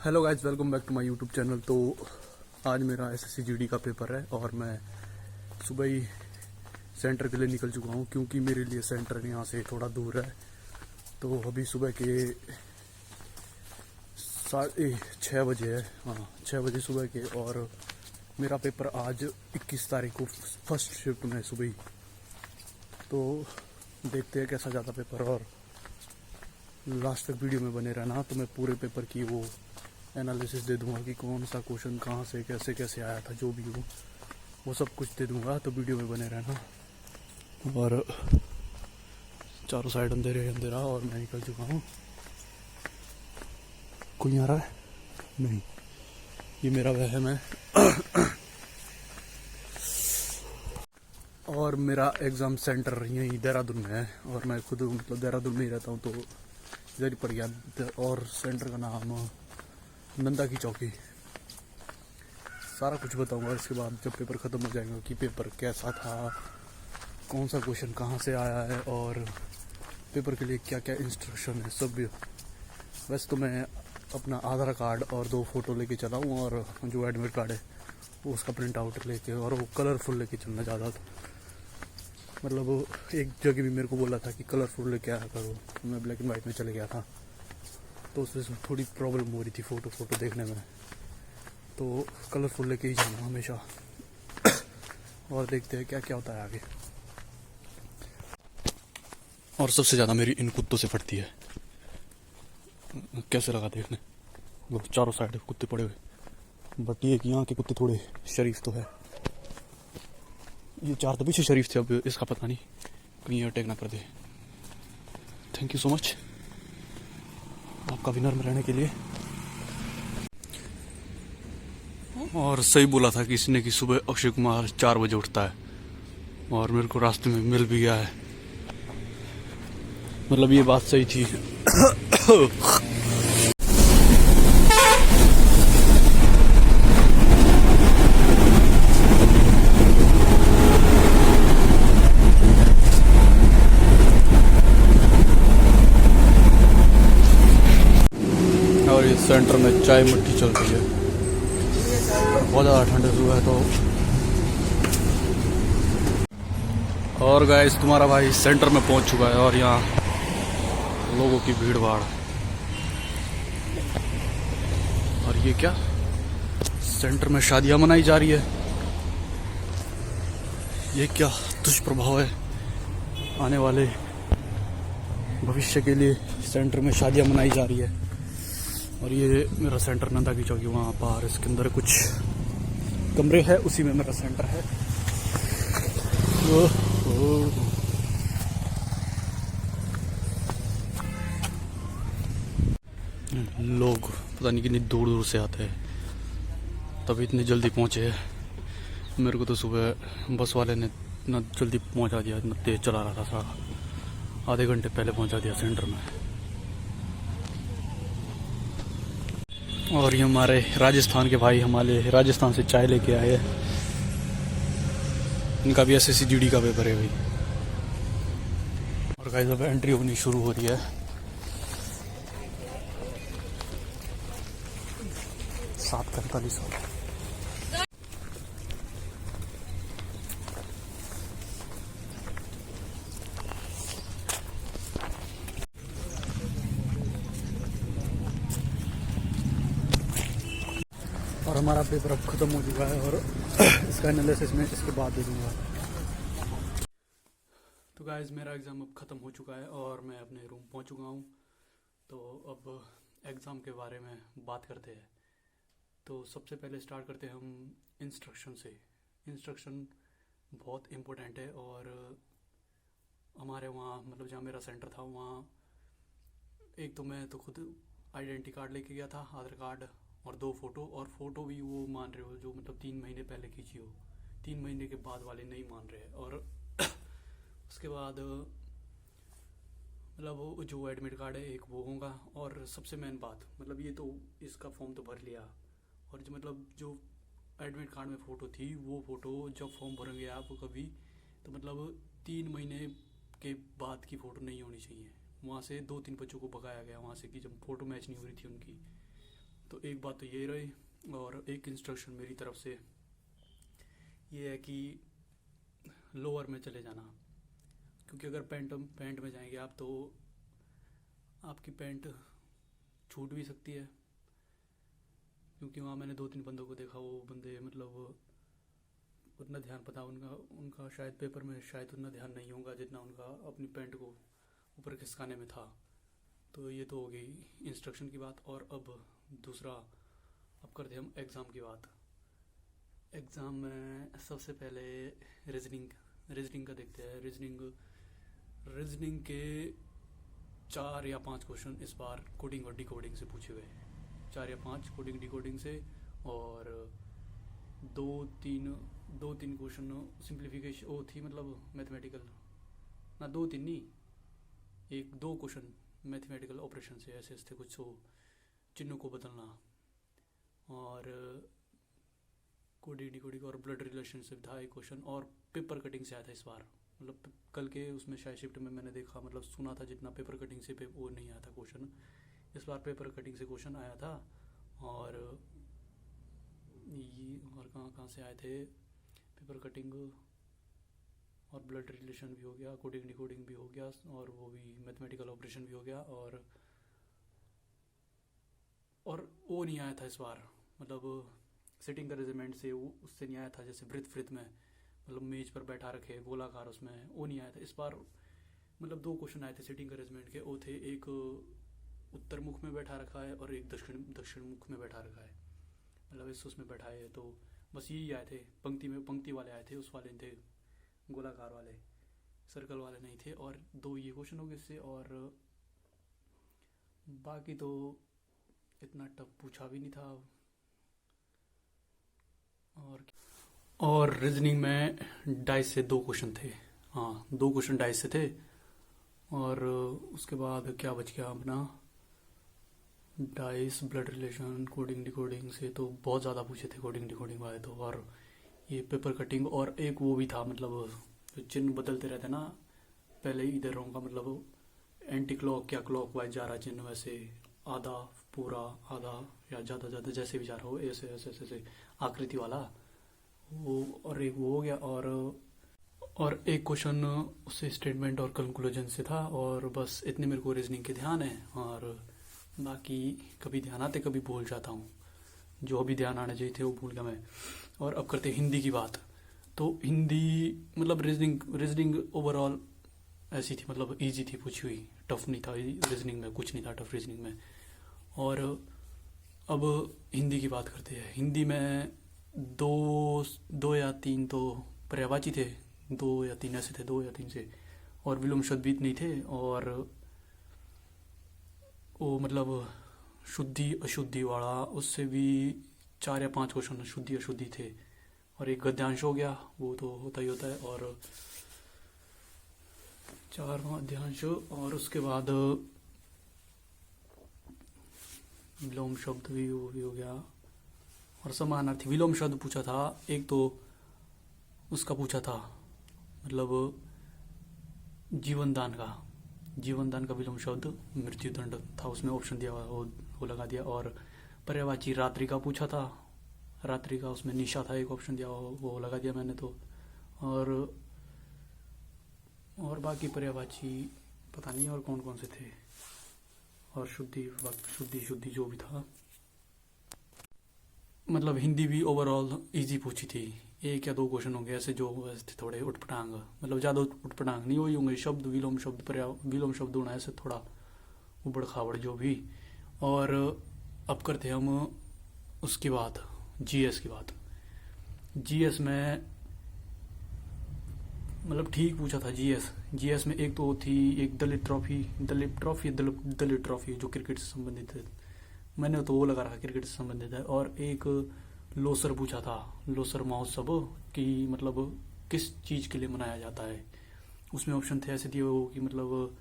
Hello guys, welcome back to my YouTube channel. तो आज मेरा एसएससी जीडी का पेपर है और मैं सुबह ही सेंटर के लिए निकल चुका हूँ क्योंकि मेरे लिए सेंटर यहाँ से थोड़ा दूर है। तो अभी सुबह के 6:30 है, हाँ 6 बजे सुबह के। और मेरा पेपर आज 21 तारीख को फर्स्ट शिफ्ट में सुबह ही। तो देखते हैं कैसा जाता पेपर और लास्ट तक वीडियो में बने रहना। तो मैं पूरे पेपर की वो एनालिसिस दे दूंगा कि कौन सा क्वेश्चन कहाँ से कैसे कैसे आया था, जो भी हो वो सब कुछ दे दूंगा। तो वीडियो में बने रहना। और चारों साइड अंधेरे अंधेरा और मैं निकल चुका हूँ। कोई आ रहा है? नहीं, ये मेरा वहम है। और मेरा एग्ज़ाम सेंटर यहीं देहरादून में है और मैं खुद मतलब देहरादून में ही रहता हूँ, तो इधर ही पड़ गया। और सेंटर का नाम नंदा की चौकी। सारा कुछ बताऊंगा इसके बाद जब पेपर ख़त्म हो जाएगा कि पेपर कैसा था, कौन सा क्वेश्चन कहाँ से आया है और पेपर के लिए क्या क्या इंस्ट्रक्शन है सब भी। वैसे तो मैं अपना आधार कार्ड और 2 फोटो लेके चला हूँ और जो एडमिट कार्ड है वो उसका प्रिंट आउट लेके, और वो कलरफुल लेके चलना ज़्यादा था। मतलब एक जगह भी मेरे को बोला था कि कलरफुल लेके आया करो, मैं ब्लैक एंड वाइट में चले गया था तो उसमें थोड़ी प्रॉब्लम हो रही थी फ़ोटो देखने में। तो कलरफुल लेके ही जाना हमेशा। और देखते हैं क्या क्या होता है आगे। और सबसे ज़्यादा मेरी इन कुत्तों से फटती है। कैसे लगा देखने, वो चारों साइड कुत्ते पड़े हुए, बट ये कि यहाँ के कुत्ते थोड़े शरीफ तो है। ये 4 तो पीछे शरीफ थे, अब इसका पता नहीं कहीं अटैक ना कर दे। थैंक यू सो मच आपका विनर में रहने के लिए। और सही बोला था किसी ने कि सुबह अक्षय कुमार 4 बजे उठता है, और मेरे को रास्ते में मिल भी गया है। मतलब ये बात सही थी। और ये सेंटर में चाय मट्टी चल रही है, बहुत ज़्यादा ठंड सुबह है। तो और गाइस, तुम्हारा भाई सेंटर में पहुंच चुका है और यहाँ लोगों की भीड़ भाड़। और ये क्या, सेंटर में शादियां मनाई जा रही है। ये क्या दुष्प्रभाव है आने वाले भविष्य के लिए। सेंटर में शादियां मनाई जा रही है। और ये मेरा सेंटर नंदा की चौकी, वहाँ पर इसके अंदर कुछ कमरे हैं, उसी में मेरा सेंटर है। लोग पता नहीं कितनी दूर दूर से आते हैं तभी इतनी जल्दी पहुँचे हैं। मेरे को तो सुबह बस वाले ने इतना जल्दी पहुँचा दिया, इतना तेज़ चला रहा था, सारा आधे घंटे पहले पहुँचा दिया सेंटर में। और ये हमारे राजस्थान के भाई हमारे राजस्थान से चाय लेके आए हैं। इनका भी एसएससी जीडी का पेपर है भाई। और गाइस अब एंट्री होनी शुरू हो रही है। 7:45। और हमारा पेपर अब ख़त्म हो चुका है और इसका एनालिसिस मैं इसके बाद दे दूँगा। तो गाइस मेरा एग्ज़ाम अब ख़त्म हो चुका है और मैं अपने रूम पहुंच चुका हूं। तो अब एग्ज़ाम के बारे में बात करते हैं। तो सबसे पहले स्टार्ट करते हैं हम इंस्ट्रक्शन से। इंस्ट्रक्शन बहुत इम्पोर्टेंट है। और हमारे वहाँ मतलब जहाँ मेरा सेंटर था वहाँ एक तो मैं तो खुद आइडेंटिटी कार्ड लेके गया था, आधार कार्ड और 2 फोटो। और फोटो भी वो मान रहे हो जो मतलब 3 महीने पहले खींची हो, 3 महीने के बाद वाले नहीं मान रहे हैं। और उसके बाद मतलब वो जो एडमिट कार्ड है एक वो होगा। और सबसे मेन बात मतलब ये तो इसका फॉर्म तो भर लिया, और जो मतलब जो एडमिट कार्ड में फ़ोटो थी वो फ़ोटो जब फॉर्म भरेंगे आप कभी, तो मतलब 3 महीने के बाद की फ़ोटो नहीं होनी चाहिए। वहाँ से 2-3 बच्चों को भगाया गया वहाँ से कि जब फ़ोटो मैच नहीं हो रही थी उनकी। तो एक बात तो ये रही, और एक इंस्ट्रक्शन मेरी तरफ से ये है कि लोअर में चले जाना, क्योंकि अगर पैंट में जाएंगे आप तो आपकी पैंट छूट भी सकती है। क्योंकि वहाँ मैंने 2-3 बंदों को देखा, वो बंदे मतलब उतना ध्यान पता उनका उनका शायद पेपर में शायद उतना ध्यान नहीं होगा जितना उनका अपनी पैंट को ऊपर खिसकाने में था। तो ये तो हो गई इंस्ट्रक्शन की बात। और अब दूसरा, अब करते हम एग्ज़ाम की बात। एग्ज़ाम में सबसे पहले रीजनिंग का देखते हैं। रीजनिंग के 4 या 5 क्वेश्चन इस बार कोडिंग और डिकोडिंग से पूछे गए। 4 या 5 कोडिंग डिकोडिंग से, और दो तीन क्वेश्चन सिंप्लीफिकेशन वो थी, मतलब मैथमेटिकल ना, 2-3 नहीं, 1-2 क्वेश्चन मैथमेटिकल ऑपरेशन से ऐसे थे कुछ, सो चिन्हों को बदलना। और कोडिंग डिकोडिंग और ब्लड रिलेशन से था एक क्वेश्चन, और पेपर कटिंग से आया था इस बार। मतलब कल के उसमें शायद शिफ्ट में मैंने देखा, मतलब सुना था जितना पेपर कटिंग से वो नहीं आया था क्वेश्चन, इस बार पेपर कटिंग से क्वेश्चन आया था। और ये और कहाँ से आए थे, पेपर कटिंग और ब्लड रिलेशन भी हो गया, कोडिंग डिकोडिंग भी हो गया, और वो भी मैथमेटिकल ऑपरेशन भी हो गया। और वो नहीं आया था इस बार, मतलब सिटिंग अरेंजमेंट से वो उससे नहीं आया था, जैसे वृत्त में मतलब मेज पर बैठा रखे गोलाकार, उसमें वो नहीं आया था इस बार। मतलब 2 क्वेश्चन आए थे सिटिंग अरेंजमेंट के, वो थे एक उत्तर मुख में बैठा रखा है और एक दक्षिण मुख में बैठा रखा है, मतलब इस उसमें बैठाए है। तो बस यही आए थे, पंक्ति वाले आए थे, उस वाले थे गोलाकार वाले, सर्कल वाले नहीं थे। और 2 ये क्वेश्चन हो गए इससे, और बाकी तो इतना टफ पूछा भी नहीं था। और रीजनिंग में डाइस से 2 क्वेश्चन थे, हाँ 2 क्वेश्चन डाइस से थे। और उसके बाद क्या बच गया अपना, dice, blood relation, coding decoding से तो बहुत ज़्यादा पूछे थे कोडिंग डिकोडिंग वाले तो। और ये पेपर कटिंग, और एक वो भी था, मतलब जो चिन्ह बदलते रहते ना, पहले इधर रहूँगा मतलब एंटी क्लॉक या क्लॉक वाइज जा रहा चिन्ह, वैसे आधा पूरा आधा या ज़्यादा जैसे भी जा रहा हो, ऐसे ऐसे ऐसे आकृति वाला वो। और एक वो हो गया, और एक क्वेश्चन उससे स्टेटमेंट और कंक्लूजन से था। और बस इतने मेरे को रीजनिंग के ध्यान है, और बाकी कभी ध्यान आते कभी भूल जाता हूँ, जो अभी ध्यान आने चाहिए थे वो भूल गया मैं। और अब करते हिंदी की बात। तो हिंदी मतलब रीजनिंग ओवरऑल ऐसी थी, मतलब इजी थी पूछी हुई, टफ नहीं था रीजनिंग में, कुछ नहीं था टफ रीजनिंग में। और अब हिंदी की बात करते हैं। हिंदी में दो या तीन तो पर्यायवाची थे, 2 या 3 ऐसे थे, 2 या 3 से, और विलोम शब्द भी नहीं थे। और वो मतलब शुद्धि अशुद्धि वाला, उससे भी 4 या 5 क्वेश्चन शुद्धि अशुद्धि थे। और एक गद्यांश हो गया, वो तो होता ही होता है, और 4 गद्यांश। और उसके बाद विलोम शब्द भी वो भी हो गया, और समानार्थी विलोम शब्द पूछा था एक, तो उसका पूछा था मतलब जीवन दान का विलोम शब्द मृत्यु दंड था, उसमें ऑप्शन दिया हुआ वो लगा दिया। और पर्यायवाची रात्रि का पूछा था, रात्रि का उसमें निशा था, एक ऑप्शन दिया हुआ वो लगा दिया मैंने तो। और बाकी पर्यायवाची पता नहीं और कौन कौन से थे। और शुद्धि जो भी था, मतलब हिंदी भी ओवरऑल इजी पूछी थी। 1 या 2 क्वेश्चन होंगे ऐसे जो ऐसे थे थोड़े उटपटांग, मतलब ज़्यादा उटपटांग नहीं हुई होंगे, शब्द विलोम शब्द होना ऐसे थोड़ा उबड़ खाबड़ जो भी। और अब करते हम उसकी बात, जीएस की बात। जीएस में मतलब ठीक पूछा था जीएस में एक तो थी एक दलित ट्रॉफी जो क्रिकेट से संबंधित है, मैंने तो वो लगा रखा क्रिकेट से संबंधित है। और एक लोसर पूछा था, लोसर महोत्सव की मतलब किस चीज़ के लिए मनाया जाता है, उसमें ऑप्शन थे ऐसे दिए वो कि मतलब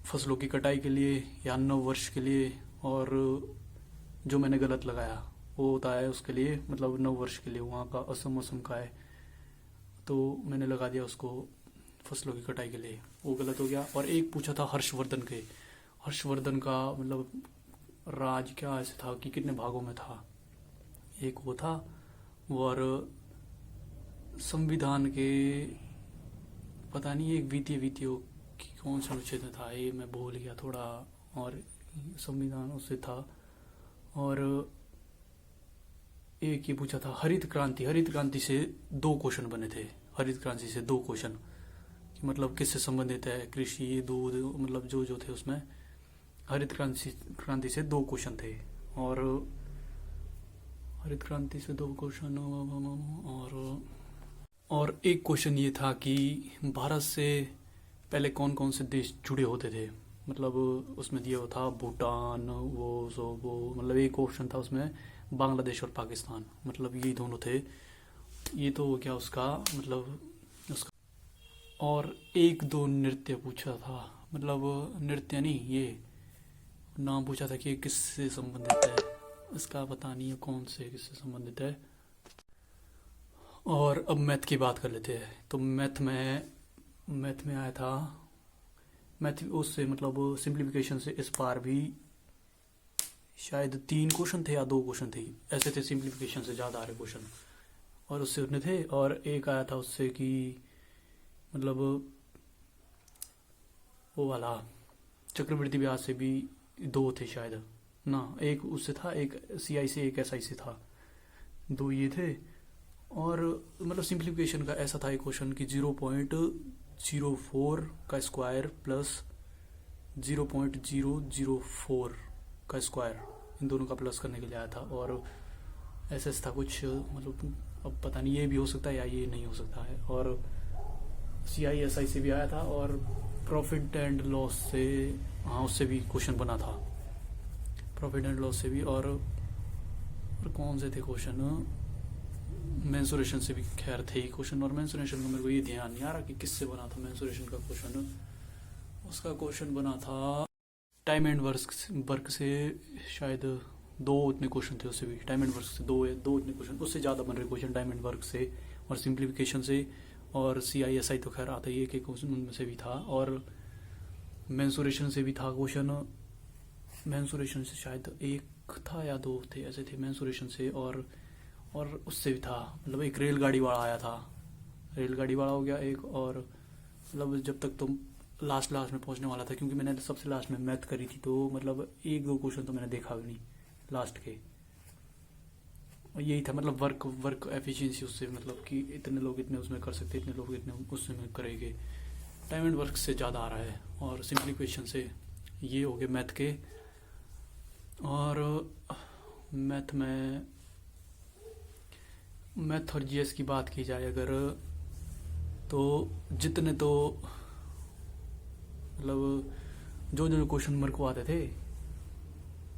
फसलों की कटाई के लिए या नव वर्ष के लिए। और जो मैंने गलत लगाया वो होता है उसके लिए, मतलब नव वर्ष के लिए, वहाँ का असम मौसम का है, तो मैंने लगा दिया उसको फसलों की कटाई के लिए, वो गलत हो गया। और एक पूछा था हर्षवर्धन का मतलब राज क्या ऐसे था कि कितने भागों में था, एक वो था, और संविधान के पता नहीं एक वित्तीय वित्तीय की कौन सा अनुच्छेद था, ये मैं भूल गया थोड़ा, और संविधान उससे था। और एक ये पूछा था हरित क्रांति, हरित क्रांति से 2 क्वेश्चन बने थे, हरित क्रांति से 2 क्वेश्चन कि मतलब किससे संबंधित है, कृषि, दूध, मतलब जो जो थे उसमें हरित क्रांति से 2 क्वेश्चन थे। और हरित क्रांति से 2 क्वेश्चन, और एक क्वेश्चन ये था कि भारत से पहले कौन कौन से देश जुड़े होते थे, मतलब उसमें दिया हुआ था भूटान, वो मतलब एक क्वेश्चन था उसमें बांग्लादेश और पाकिस्तान, मतलब ये दोनों थे। ये तो हो गया उसका, मतलब उसका। और 1-2 नृत्य पूछा था, मतलब नृत्य नहीं, ये नाम पूछा था कि किससे संबंधित है, इसका पता नहीं है कौन से किससे संबंधित है। और अब मैथ की बात कर लेते हैं। तो मैथ में आया था, मैथ उससे मतलब सिंप्लीफिकेशन से इस बार भी शायद 3 क्वेश्चन थे या 2 क्वेश्चन थे, ऐसे थे, सिंप्लीफिकेशन से ज़्यादा आ रहे क्वेश्चन, और उससे उतने थे। और एक आया था उससे कि मतलब वो वाला चक्रवृद्धि ब्याज से भी 2 थे शायद ना, एक उससे था, एक CI से, एक SI से था, 2 ये थे। और मतलब सिंप्लीफिकेशन का ऐसा था एक क्वेश्चन कि 0.04 का स्क्वायर प्लस 0.004 का स्क्वायर, इन दोनों का प्लस करने के लिए आया था। और ऐसा था कुछ, मतलब अब पता नहीं, ये भी हो सकता है या ये नहीं हो सकता है। और CI SI से भी आया था, और प्रॉफिट एंड लॉस से, हाँ उससे भी क्वेश्चन बना था, प्रॉफिट एंड लॉस से भी। और कौन से थे क्वेश्चन, मेंसुरेशन से भी खैर थे ही क्वेश्चन। और मेंसुरेशन का मेरे को ये ध्यान नहीं आ रहा कि किससे बना था मेंसुरेशन का क्वेश्चन, उसका क्वेश्चन बना था टाइम एंड वर्क से, शायद 2 इतने क्वेश्चन थे उससे भी, टाइम एंड वर्क से 2 इतने क्वेश्चन, उससे ज़्यादा बन रहे क्वेश्चन टाइम एंड वर्क से और सिंप्लीफिकेशन से। और CI SI तो खैर आता ही है कि क्वेश्चन उनमें से भी था। और मेंसुरेशन से भी था क्वेश्चन, मेंसुरेशन से शायद 1 था या 2 थे, ऐसे थे मेंसुरेशन से। और उससे भी था, मतलब एक रेलगाड़ी वाला आया था, रेलगाड़ी वाला हो गया एक। और मतलब जब तक तो लास्ट में पहुंचने वाला था, क्योंकि मैंने सबसे लास्ट में मैथ करी थी, तो मतलब 1-2 क्वेश्चन तो मैंने देखा भी नहीं लास्ट के। और यही था, मतलब वर्क एफिशिएंसी उससे, मतलब कि इतने लोग इतने उसमें कर सकते, इतने लोग इतने उसमें करेंगे, टाइम एंड वर्क से ज़्यादा आ रहा है। और सिंप्लीफिकेशन से ये हो गए मैथ के। और मैथ और GS की बात की जाए अगर, तो जितने तो मतलब जो क्वेश्चन मेरे को आते थे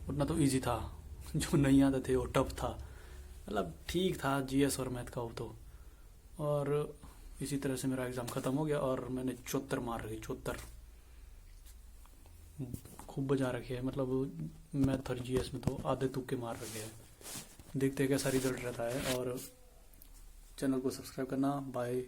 उतना तो इजी था, जो नहीं आते थे वो टफ था, मतलब ठीक था GS और मैथ का वो तो। और इसी तरह से मेरा एग्ज़ाम ख़त्म हो गया, और मैंने 74 मार रखी, 74 खूब बजा रखे है, मतलब मैथ और GS में तो आधे तुक्के मार रखे हैं। देखते हैं कैसा रिजल्ट रहता है। और चैनल को सब्सक्राइब करना, बाय।